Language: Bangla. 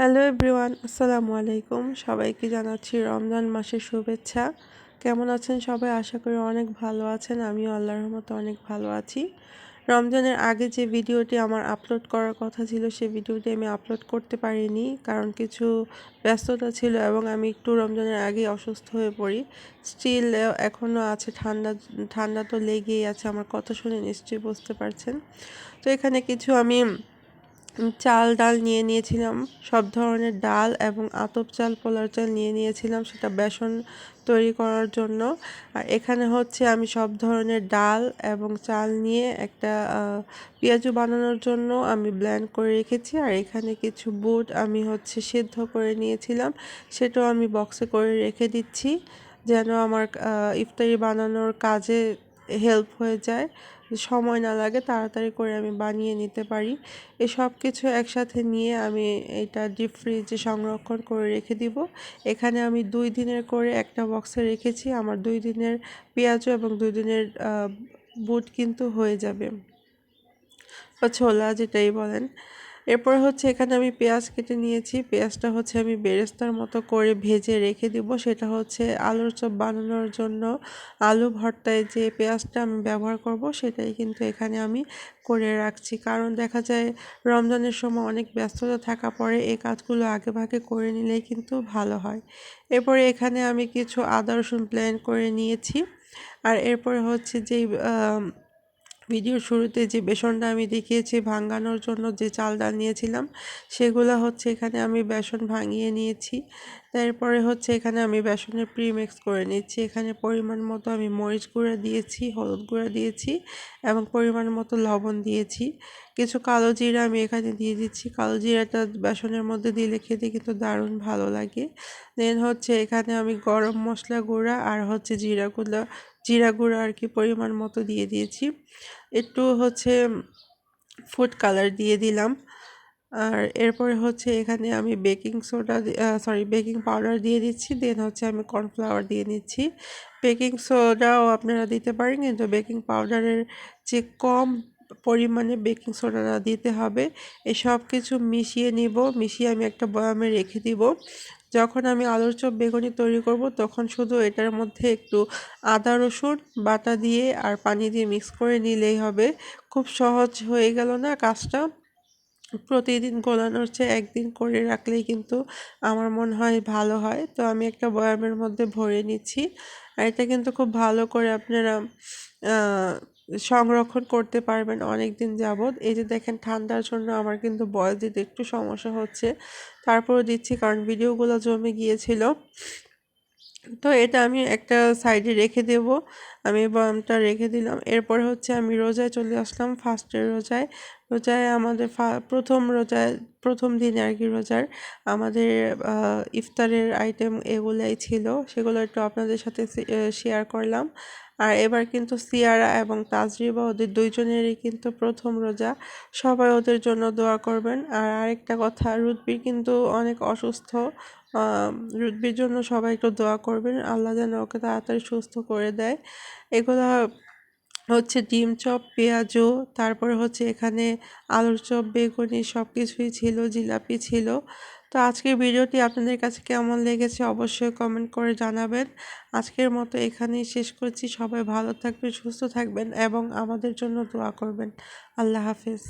হ্যালো এভরিওয়ান, আসসালামু আলাইকুম। সবাইকে জানাচ্ছি রমজান মাসের শুভেচ্ছা। কেমন আছেন সবাই? আশা করি অনেক ভালো আছেন। আমিও আল্লাহর রহমতে অনেক ভালো আছি। রমজানের আগে যে ভিডিওটি আমার আপলোড করার কথা ছিল, সেই ভিডিওটি আমি আপলোড করতে পারিনি, কারণ কিছু ব্যস্ততা ছিল এবং আমি একটু রমজানের আগেই অসুস্থ হয়ে পড়ি। স্টিল এখনও আছে, ঠান্ডা ঠান্ডা তো লেগেই আছে। আমার কথা শুনে নিশ্চয়ই বুঝতে পারছেন। তো এখানে কিছু আমি চাল ডাল নিয়ে নিয়েছিলাম, সব ধরনের ডাল এবং আতপ চাল, পোলার চাল নিয়ে নিয়েছিলাম, সেটা বেসন তৈরি করার জন্য। আর এখানে হচ্ছে আমি সব ধরনের ডাল এবং চাল নিয়ে একটা পেঁয়াজু বানানোর জন্য আমি ব্লেন্ড করে রেখেছি। আর এখানে কিছু বুট আমি হচ্ছে সেদ্ধ করে নিয়েছিলাম, সেটাও আমি বক্সে করে রেখে দিচ্ছি, যেন আমার ইফতারি বানানোর কাজে হেল্প হয়ে যায়, সময় না লাগে, তাড়াতাড়ি করে আমি বানিয়ে নিতে পারি। সব কিছু একসাথে নিয়ে আমি এটা ডিপ ফ্রিজে সংরক্ষণ করে রেখে দিব। এখানে আমি 2 দিনের করে একটা বক্সে রেখেছি। আমার 2 দিনের পেঁয়াজু এবং 2 দিনের বুট কিন্তু হয়ে যাবে, বা ছোলা যেটাই বলেন। এরপর হচ্ছে এখানে আমি পেঁয়াজ কেটে নিয়েছি। পেঁয়াজটা হচ্ছে আমি বেরেস্তার মতো করে ভেজে রেখে দিব। সেটা হচ্ছে আলুর চপ বানানোর জন্য। আলু ভর্তায় যে পেঁয়াজটা আমি ব্যবহার করব, সেটাই কিন্তু এখানে আমি করে রাখছি, কারণ দেখা যায় রমজানের সময় অনেক ব্যস্ততা থাকা পড়ে, এই কাজগুলো আগে ভাগে করে নিলেই কিন্তু ভালো হয়। এরপরে এখানে আমি কিছু আদা রসুন ব্লেন্ড করে নিয়েছি। আর এরপরে হচ্ছে যেই ভিডিওর শুরুতে যে বেসনটা আমি দেখিয়েছি ভাঙানোর জন্য, যে চাল ডাল নিয়েছিলাম, সেগুলো হচ্ছে এখানে আমি বেসন ভাঙিয়ে নিয়েছি। তারপরে হচ্ছে এখানে আমি বেসনের প্রিমিক্স করে নিচ্ছি। এখানে পরিমাণ মতো আমি মরিচ গুঁড়া দিয়েছি, হলুদ গুঁড়া দিয়েছি এবং পরিমাণ মতো লবণ দিয়েছি। কিছু কালো জিরা আমি এখানে দিয়ে দিচ্ছি। কালো জিরাটা বেসনের মধ্যে দিলে খেতে কিন্তু দারুণ ভালো লাগে। দেন হচ্ছে এখানে আমি গরম মশলা গুঁড়া আর হচ্ছে জিরা গুঁড়া আর কি পরিমাণ মতো দিয়ে দিয়েছি। একটু হচ্ছে ফুড কালার দিয়ে দিলাম। আর এরপরে হচ্ছে এখানে আমি বেকিং পাউডার দিয়ে দিচ্ছি। দেন হচ্ছে আমি কর্নফ্লাওয়ার দিয়ে নিচ্ছি। বেকিং সোডাও আপনারা দিতে পারেন, কিন্তু বেকিং পাউডারের যে কম পরিমাণে বেকিং সোডাটা দিতে হবে। সব কিছু মিশিয়ে নিব, মিশিয়ে আমি একটা বয়ামে রেখে দিব। যখন আমি আলুর চপ বেগুনি তৈরি করব, তখন শুধু এটার মধ্যে একটু আদা রসুন বাটা দিয়ে আর পানি দিয়ে মিক্স করে নিলেই হবে। খুব সহজ হয়ে গেল না কাজটা? প্রতিদিন গোলানোর চেয়ে একদিন করে রাখলেই কিন্তু আমার মনে হয় ভালো হয়। তো আমি একটা বয়ামের মধ্যে ভরে নিচ্ছি। আর এটা কিন্তু খুব ভালো করে আপনারা সংরক্ষণ করতে পারবেন অনেক দিন যাবৎ। এই যে দেখেন, ঠান্ডার জন্য আমার কিন্তু বয়স দিতে একটু সমস্যা হচ্ছে, তারপরও দিচ্ছি কারণ ভিডিওগুলো জমে গিয়েছিল। তো এটা আমি একটা সাইডে রেখে দেব। আমি বয়ামটা রেখে দিলাম। এরপর হচ্ছে আমি রোজায় চলে আসলাম, ফার্স্টের রোজায়। রোজায় আমাদের প্রথম দিনে আর কি রোজার আমাদের ইফতারের আইটেম এগুলাই ছিল, সেগুলো একটু আপনাদের সাথে শেয়ার করলাম। আর এবার কিন্তু সিয়ারা এবং তাজরিবা, ওদের দুইজনেরই কিন্তু প্রথম রোজা। সবাই ওদের জন্য দোয়া করবেন। আর আরেকটা কথা, রুদ্বীর কিন্তু অনেক অসুস্থ। রুদ্বীর জন্য সবাই একটু দোয়া করবেন, আল্লাহ যেন ওকে তাড়াতাড়ি সুস্থ করে দেয়। এগুলো হচ্ছে ডিম চপ, পেঁয়াজু, তারপরে হচ্ছে এখানে আলুর চপ, বেগুনি সব কিছুই ছিল, জিলাপি ছিল। তো আজকের ভিডিওটি আপনাদের কাছে কেমন লেগেছে অবশ্যই কমেন্ট করে জানাবেন। আজকের মতো এখানেই শেষ করছি। সবাই ভালো থাকবেন, সুস্থ থাকবেন এবং আমাদের জন্য দোয়া করবেন। আল্লাহ হাফেজ।